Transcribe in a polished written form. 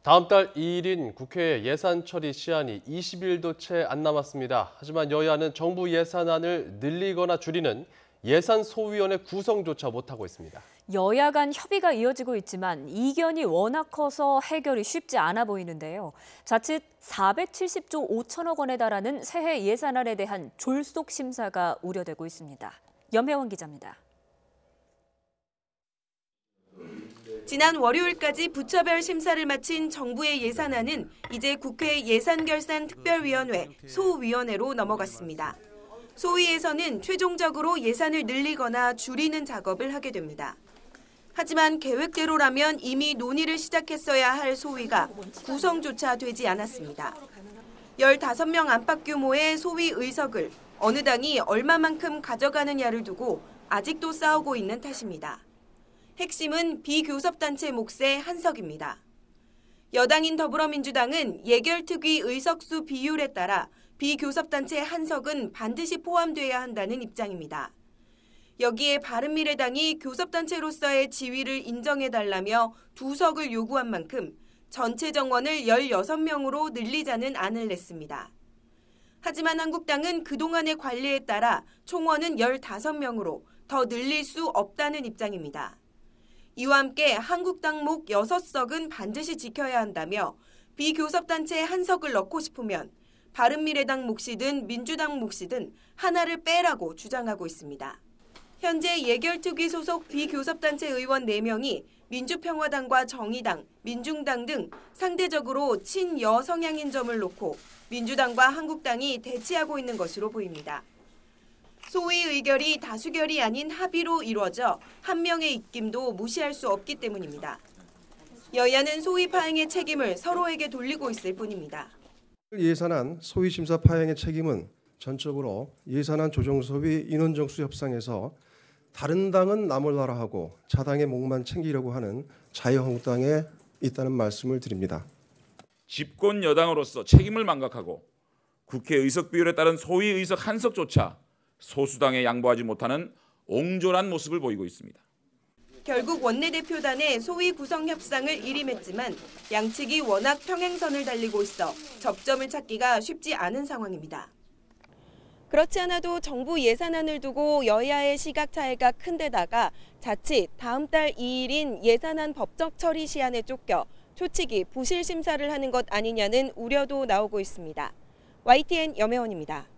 다음 달 2일인 국회 예산 처리 시한이 20일도 채 안 남았습니다. 하지만 여야는 정부 예산안을 늘리거나 줄이는 예산 소위원회 구성조차 못하고 있습니다. 여야 간 협의가 이어지고 있지만 이견이 워낙 커서 해결이 쉽지 않아 보이는데요. 자칫 470조 5천억 원에 달하는 새해 예산안에 대한 졸속 심사가 우려되고 있습니다. 염혜원 기자입니다. 지난 월요일까지 부처별 심사를 마친 정부의 예산안은 이제 국회 예산결산특별위원회 소위원회로 넘어갔습니다. 소위에서는 최종적으로 예산을 늘리거나 줄이는 작업을 하게 됩니다. 하지만 계획대로라면 이미 논의를 시작했어야 할 소위가 구성조차 되지 않았습니다. 15명 안팎 규모의 소위 의석을 어느 당이 얼마만큼 가져가느냐를 두고 아직도 싸우고 있는 탓입니다. 핵심은 비교섭단체 몫의 한석입니다. 여당인 더불어민주당은 예결특위 의석수 비율에 따라 비교섭단체 한석은 반드시 포함돼야 한다는 입장입니다. 여기에 바른미래당이 교섭단체로서의 지위를 인정해달라며 2석을 요구한 만큼 전체 정원을 16명으로 늘리자는 안을 냈습니다. 하지만 한국당은 그동안의 관리에 따라 총원은 15명으로 더 늘릴 수 없다는 입장입니다. 이와 함께 한국당 목 6석은 반드시 지켜야 한다며 비교섭단체에 한석을 넣고 싶으면 바른미래당 몫이든 민주당 몫이든 하나를 빼라고 주장하고 있습니다. 현재 예결특위 소속 비교섭단체 의원 4명이 민주평화당과 정의당, 민중당 등 상대적으로 친여 성향인 점을 놓고 민주당과 한국당이 대치하고 있는 것으로 보입니다. 소위 의결이 다수결이 아닌 합의로 이루어져 한 명의 입김도 무시할 수 없기 때문입니다. 여야는 소위 파행의 책임을 서로에게 돌리고 있을 뿐입니다. 예산안 소위 심사 파행의 책임은 전적으로 예산안 조정소위 인원정수 협상에서 다른 당은 나몰라라 하고 자당의 목만 챙기려고 하는 자유한국당에 있다는 말씀을 드립니다. 집권 여당으로서 책임을 망각하고 국회 의석 비율에 따른 소위 의석 한석조차 소수당에 양보하지 못하는 옹졸한 모습을 보이고 있습니다. 결국 원내대표단의 소위 구성 협상을 일임했지만 양측이 워낙 평행선을 달리고 있어 접점을 찾기가 쉽지 않은 상황입니다. 그렇지 않아도 정부 예산안을 두고 여야의 시각 차이가 큰 데다가 자칫 다음 달 2일인 예산안 법적 처리 시한에 쫓겨 초치기 부실 심사를 하는 것 아니냐는 우려도 나오고 있습니다. YTN 염혜원입니다.